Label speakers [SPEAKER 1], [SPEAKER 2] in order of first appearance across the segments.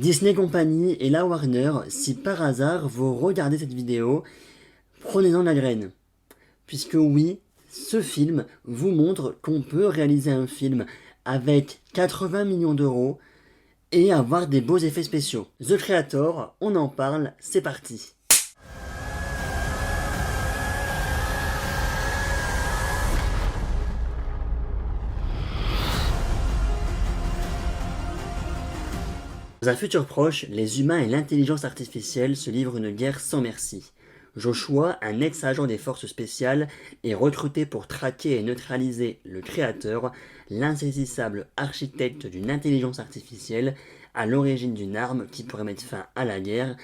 [SPEAKER 1] Disney Company et la Warner, si par hasard vous regardez cette vidéo, prenez-en la graine. Puisque oui, ce film vous montre qu'on peut réaliser un film avec 80 millions d'euros et avoir des beaux effets spéciaux. The Creator, on en parle, c'est parti. Dans un futur proche, les humains et l'intelligence artificielle se livrent une guerre sans merci. Joshua, un ex-agent des forces spéciales, est recruté pour traquer et neutraliser le créateur, l'insaisissable architecte d'une intelligence artificielle, à l'origine d'une arme qui pourrait mettre fin à la guerre,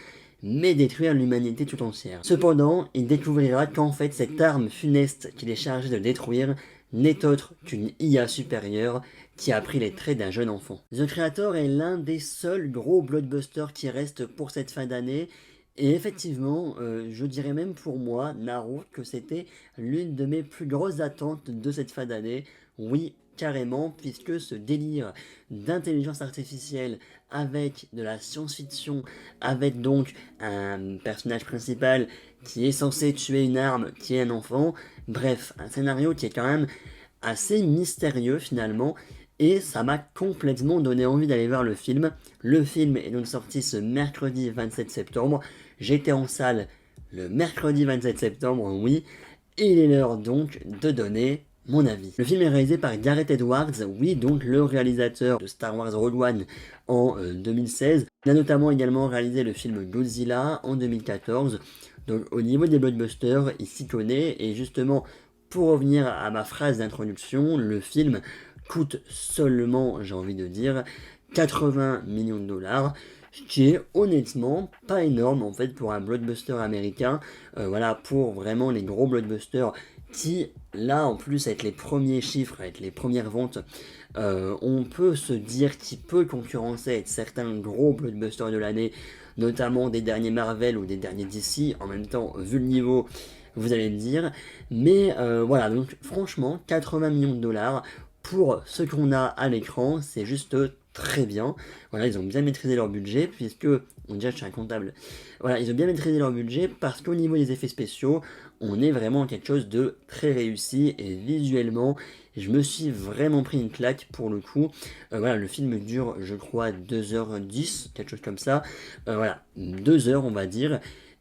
[SPEAKER 1] mais détruire l'humanité tout entière. Cependant, il découvrira qu'en fait cette arme funeste qu'il est chargé de détruire n'est autre qu'une IA supérieure qui a pris les traits d'un jeune enfant. The Creator est l'un des seuls gros blockbusters qui restent pour cette fin d'année, et effectivement, je dirais même pour moi, Naruto, que c'était l'une de mes plus grosses attentes de cette fin d'année. Oui, carrément, puisque ce délire d'intelligence artificielle avec de la science-fiction, avec donc un personnage principal qui est censé tuer une arme qui est un enfant, bref, un scénario qui est quand même assez mystérieux finalement, et ça m'a complètement donné envie d'aller voir le film. Le film est donc sorti ce mercredi 27 septembre, j'étais en salle le mercredi 27 septembre, oui, et il est l'heure donc de donner mon avis. Le film est réalisé par Gareth Edwards, oui, donc le réalisateur de Star Wars Rogue One en 2016. Il a notamment également réalisé le film Godzilla en 2014. Donc au niveau des blockbusters, il s'y connaît, et justement, pour revenir à ma phrase d'introduction, le film coûte seulement, j'ai envie de dire, 80 millions de dollars, ce qui est honnêtement pas énorme en fait pour un blockbuster américain. Voilà, pour vraiment les gros blockbusters qui, là en plus avec les premiers chiffres, avec les premières ventes, on peut se dire qu'il peut concurrencer avec certains gros blockbusters de l'année, notamment des derniers Marvel ou des derniers DC. En même temps, vu le niveau, vous allez me dire, mais voilà, donc franchement 80 millions de dollars pour ce qu'on a à l'écran, c'est juste très bien. Voilà, ils ont bien maîtrisé leur budget, puisque, on dirait que je suis un comptable, voilà, ils ont bien maîtrisé leur budget, parce qu'au niveau des effets spéciaux, on est vraiment quelque chose de très réussi, et visuellement, je me suis vraiment pris une claque pour le coup. Voilà, le film dure, je crois, 2h10, quelque chose comme ça. Voilà, 2 heures, on va dire.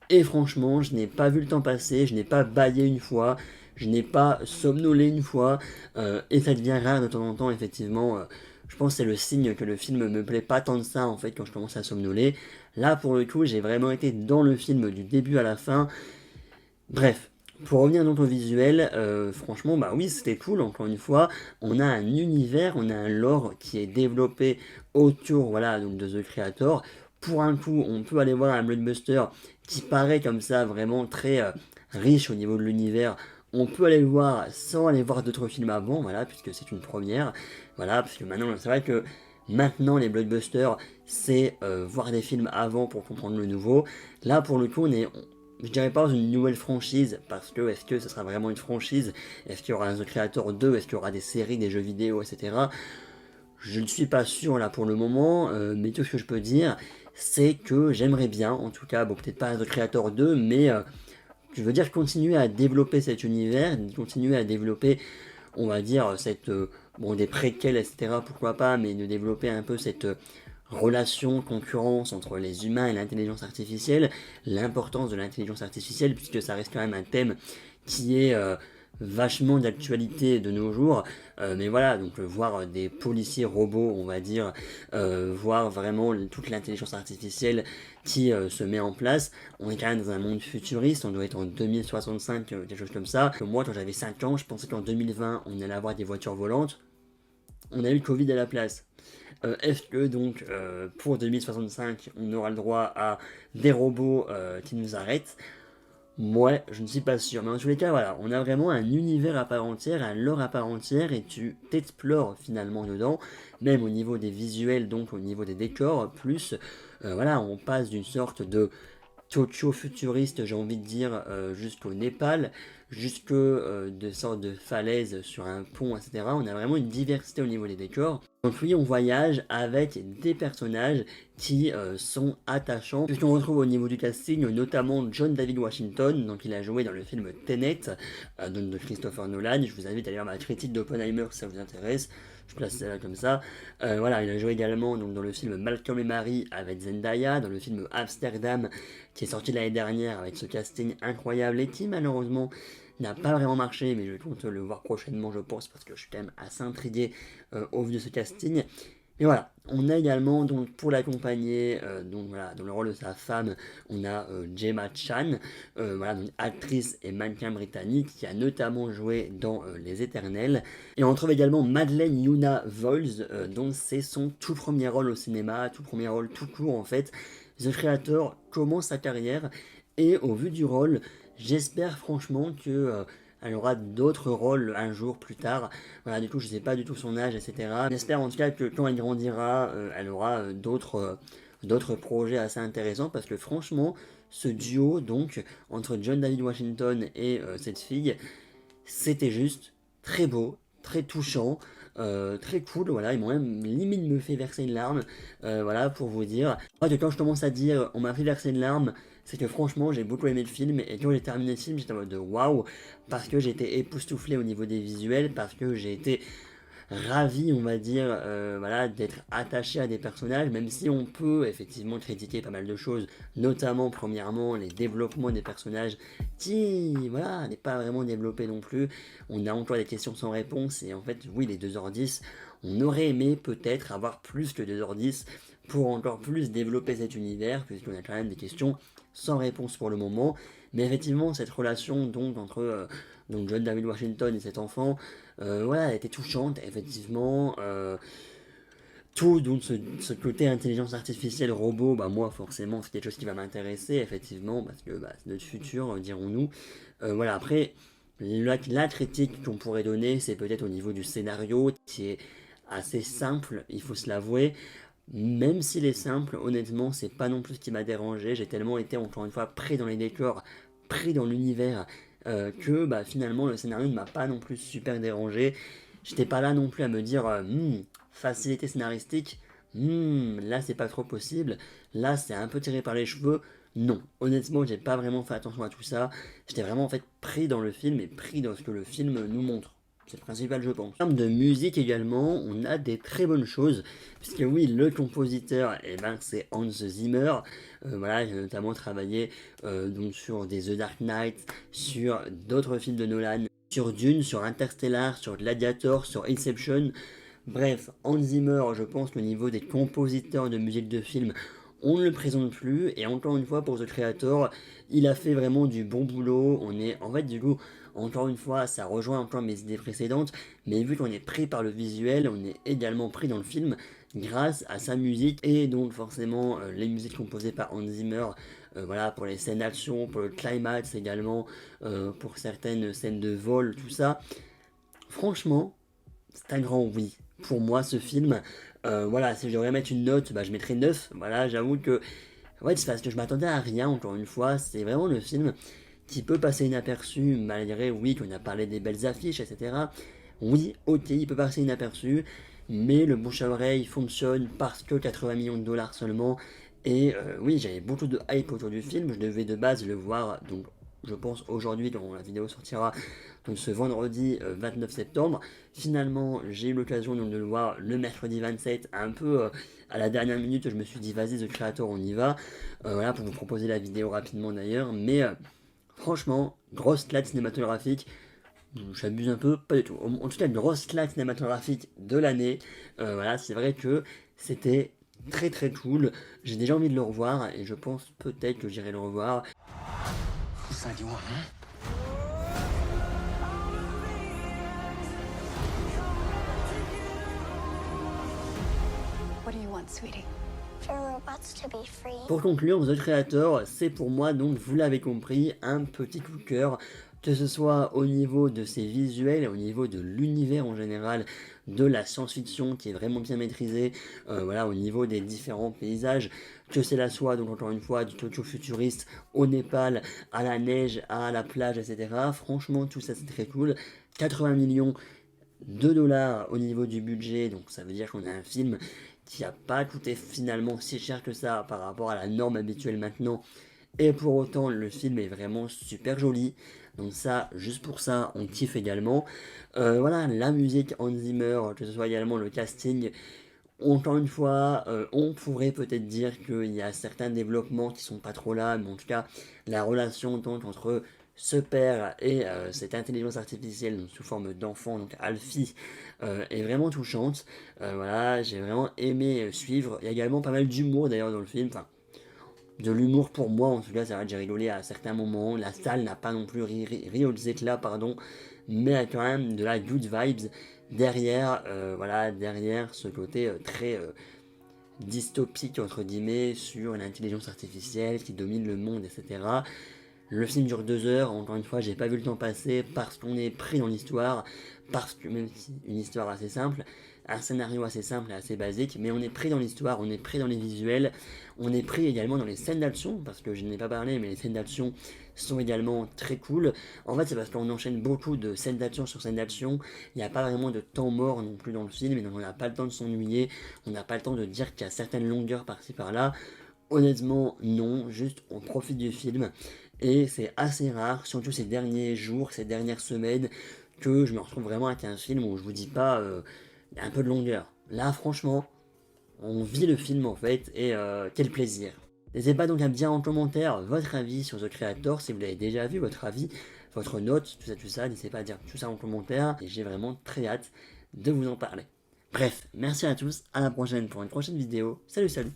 [SPEAKER 1] Et franchement, je n'ai pas vu le temps passer, je n'ai pas bâillé une fois, je n'ai pas somnolé une fois, et ça devient rare de temps en temps, effectivement. Je pense que c'est le signe que le film me plaît pas tant de ça, en fait, quand je commence à somnoler. Là, pour le coup, j'ai vraiment été dans le film du début à la fin. Bref, pour revenir donc au visuel, franchement, bah oui, c'était cool, encore une fois. On a un univers, on a un lore qui est développé autour, voilà, donc de The Creator. Pour un coup, on peut aller voir un blockbuster qui paraît comme ça vraiment très riche au niveau de l'univers. On peut aller le voir sans aller voir d'autres films avant, voilà, puisque c'est une première. Voilà, parce que maintenant, c'est vrai que maintenant, les blockbusters, c'est voir des films avant pour comprendre le nouveau. Là, pour le coup, je dirais pas une nouvelle franchise, parce que est-ce que ce sera vraiment une franchise? Est-ce qu'il y aura un The Creator 2? Est-ce qu'il y aura des séries, des jeux vidéo, etc. Je ne suis pas sûr là pour le moment, mais tout ce que je peux dire, c'est que j'aimerais bien, en tout cas, bon, peut-être pas The Creator 2, mais je veux dire continuer à développer cet univers, continuer à développer, on va dire, cette, bon, des préquels, etc., pourquoi pas, mais de développer un peu cette relation, concurrence entre les humains et l'intelligence artificielle, l'importance de l'intelligence artificielle, puisque ça reste quand même un thème qui est vachement d'actualité de nos jours, mais voilà, donc voir des policiers robots, on va dire, voir vraiment toute l'intelligence artificielle qui se met en place. On est quand même dans un monde futuriste, on doit être en 2065, quelque chose comme ça. Moi, quand j'avais 5 ans, je pensais qu'en 2020, on allait avoir des voitures volantes. On a eu le Covid à la place. Est-ce que donc pour 2065 on aura le droit à des robots qui nous arrêtent? Moi, je ne suis pas sûr, mais en tous les cas, voilà, on a vraiment un univers à part entière, un lore à part entière, et tu t'explores finalement dedans, même au niveau des visuels, donc au niveau des décors, plus, voilà, on passe d'une sorte de Tokyo futuriste, j'ai envie de dire, jusqu'au Népal, jusque de sortes de falaises sur un pont, etc. On a vraiment une diversité au niveau des décors. Donc oui, on voyage avec des personnages qui sont attachants, puisqu'on retrouve au niveau du casting notamment John David Washington, donc il a joué dans le film Tenet de Christopher Nolan. Je vous invite à lire ma critique d'Oppenheimer si ça vous intéresse. Je place ça comme ça. Voilà, il a joué également donc, dans le film Malcolm et Marie avec Zendaya, dans le film Amsterdam qui est sorti l'année dernière avec ce casting incroyable et qui malheureusement n'a pas vraiment marché, mais je compte le voir prochainement, je pense, parce que je suis quand même assez intrigué au vu de ce casting. Et voilà, on a également, donc, pour l'accompagner, donc voilà, dans le rôle de sa femme, on a Gemma Chan, voilà, donc, actrice et mannequin britannique, qui a notamment joué dans Les Éternels. Et on trouve également Madeleine Yuna Vols, dont c'est son tout premier rôle au cinéma, tout premier rôle tout court en fait. The Creator commence sa carrière, et au vu du rôle, j'espère franchement que elle aura d'autres rôles un jour plus tard. Voilà, du coup, je sais pas du tout son âge, etc. J'espère en tout cas que quand elle grandira, elle aura d'autres projets assez intéressants parce que franchement, ce duo donc entre John David Washington et cette fille, c'était juste très beau, très touchant. Très cool, voilà, ils m'ont même limite me fait verser une larme, voilà, pour vous dire. Moi, quand je commence à dire on m'a fait verser une larme, c'est que franchement j'ai beaucoup aimé le film, et quand j'ai terminé le film, j'étais en mode de waouh, parce que j'ai été époustouflé au niveau des visuels, parce que j'ai été ravi, on va dire, voilà, d'être attaché à des personnages, même si on peut effectivement critiquer pas mal de choses, notamment premièrement les développements des personnages qui, voilà, n'est pas vraiment développé non plus. On a encore des questions sans réponse, et en fait, oui, les 2h10, on aurait aimé peut-être avoir plus que 2h10 pour encore plus développer cet univers, puisqu'on a quand même des questions sans réponse pour le moment. Mais effectivement, cette relation donc entre donc John David Washington et cet enfant, voilà, elle était touchante, effectivement. Tout, donc ce côté intelligence artificielle, robot, bah moi forcément c'est quelque chose qui va m'intéresser, effectivement, parce que bah, c'est notre futur, dirons-nous. Voilà, après, la critique qu'on pourrait donner, c'est peut-être au niveau du scénario, qui est assez simple, il faut se l'avouer. Même s'il est simple, honnêtement, c'est pas non plus ce qui m'a dérangé. J'ai tellement été, encore une fois, pris dans les décors, pris dans l'univers, que bah, finalement le scénario ne m'a pas non plus super dérangé. J'étais pas là non plus à me dire facilité scénaristique, là c'est pas trop possible, là c'est un peu tiré par les cheveux. Non, honnêtement, j'ai pas vraiment fait attention à tout ça. J'étais vraiment en fait pris dans le film et pris dans ce que le film nous montre. C'est le principal, je pense. En termes de musique également, on a des très bonnes choses, puisque oui, le compositeur, eh ben, c'est Hans Zimmer. Voilà, j'ai notamment travaillé donc sur des The Dark Knight, sur d'autres films de Nolan, sur Dune, sur Interstellar, sur Gladiator, sur Inception. Bref, Hans Zimmer, je pense qu'au niveau des compositeurs de musique de film, on ne le présente plus, et encore une fois pour The Creator, il a fait vraiment du bon boulot. On est en fait du coup, encore une fois, ça rejoint encore mes idées précédentes, mais vu qu'on est pris par le visuel, on est également pris dans le film grâce à sa musique, et donc forcément les musiques composées par Hans Zimmer, voilà, pour les scènes d'action, pour le climax également, pour certaines scènes de vol, tout ça. Franchement, c'est un grand oui. Pour moi, ce film, voilà, si je devrais mettre une note, bah, je mettrais 9. Voilà, j'avoue que, ouais, c'est parce que je m'attendais à rien, encore une fois. C'est vraiment le film qui peut passer inaperçu, malgré, oui, qu'on a parlé des belles affiches, etc. Oui, ok, il peut passer inaperçu, mais le bouche à oreille fonctionne parce que 80 millions de dollars seulement. Et oui, j'avais beaucoup de hype autour du film. Je devais de base le voir, donc je pense aujourd'hui quand la vidéo sortira, donc ce vendredi 29 septembre. Finalement, j'ai eu l'occasion donc de le voir le mercredi 27, un peu à la dernière minute. Je me suis dit, vas-y, The Creator, on y va. Voilà, pour vous proposer la vidéo rapidement d'ailleurs. Mais franchement, grosse claque cinématographique. J'abuse un peu, pas du tout. En tout cas, grosse claque cinématographique de l'année. Voilà, c'est vrai que c'était très très cool. J'ai déjà envie de le revoir, et je pense peut-être que j'irai le revoir.
[SPEAKER 2] What do you want, sweetie?
[SPEAKER 3] For robots to be free.
[SPEAKER 1] Pour conclure, The Creator, c'est pour moi, donc vous l'avez compris, un petit coup de cœur, que ce soit au niveau de ses visuels et au niveau de l'univers en général, de la science-fiction qui est vraiment bien maîtrisée, voilà, au niveau des différents paysages, que cela soit, donc encore une fois, du Tokyo futuriste au Népal, à la neige, à la plage, etc. Franchement, tout ça c'est très cool. 80 millions, $2 au niveau du budget, donc ça veut dire qu'on a un film qui n'a pas coûté finalement si cher que ça par rapport à la norme habituelle maintenant. Et pour autant, le film est vraiment super joli. Donc ça, juste pour ça, on kiffe également. Voilà, la musique Hans Zimmer, que ce soit également le casting. Encore une fois, on pourrait peut-être dire qu'il y a certains développements qui sont pas trop là, mais en tout cas, la relation donc entre ce père et cette intelligence artificielle donc, sous forme d'enfant, donc Alfie, est vraiment touchante. Voilà, j'ai vraiment aimé suivre. Il y a également pas mal d'humour d'ailleurs dans le film. Enfin, de l'humour pour moi, en tout cas, ça va, j'ai rigolé à certains moments. La salle n'a pas non plus ri aux éclats, pardon, mais il y a quand même de la good vibes derrière, voilà, derrière ce côté très dystopique, entre guillemets, sur l'intelligence artificielle qui domine le monde, etc. Le film dure 2 heures, encore une fois, j'ai pas vu le temps passer parce qu'on est pris dans l'histoire, parce que même si une histoire assez simple, un scénario assez simple et assez basique, mais on est pris dans l'histoire, on est pris dans les visuels, on est pris également dans les scènes d'action, parce que je n'ai pas parlé, mais les scènes d'action sont également très cool. En fait, c'est parce qu'on enchaîne beaucoup de scènes d'action sur scènes d'action, il n'y a pas vraiment de temps mort non plus dans le film, et donc on n'a pas le temps de s'ennuyer, on n'a pas le temps de dire qu'il y a certaines longueurs par-ci par-là. Honnêtement, non, juste on profite du film. Et c'est assez rare, surtout ces derniers jours, ces dernières semaines, que je me retrouve vraiment avec un film où je vous dis pas, il y a un peu de longueur. Là, franchement, on vit le film en fait, et quel plaisir. N'hésitez pas donc à me dire en commentaire votre avis sur The Creator, si vous l'avez déjà vu, votre avis, votre note, tout ça, n'hésitez pas à dire tout ça en commentaire, et j'ai vraiment très hâte de vous en parler. Bref, merci à tous, à la prochaine pour une prochaine vidéo, salut salut.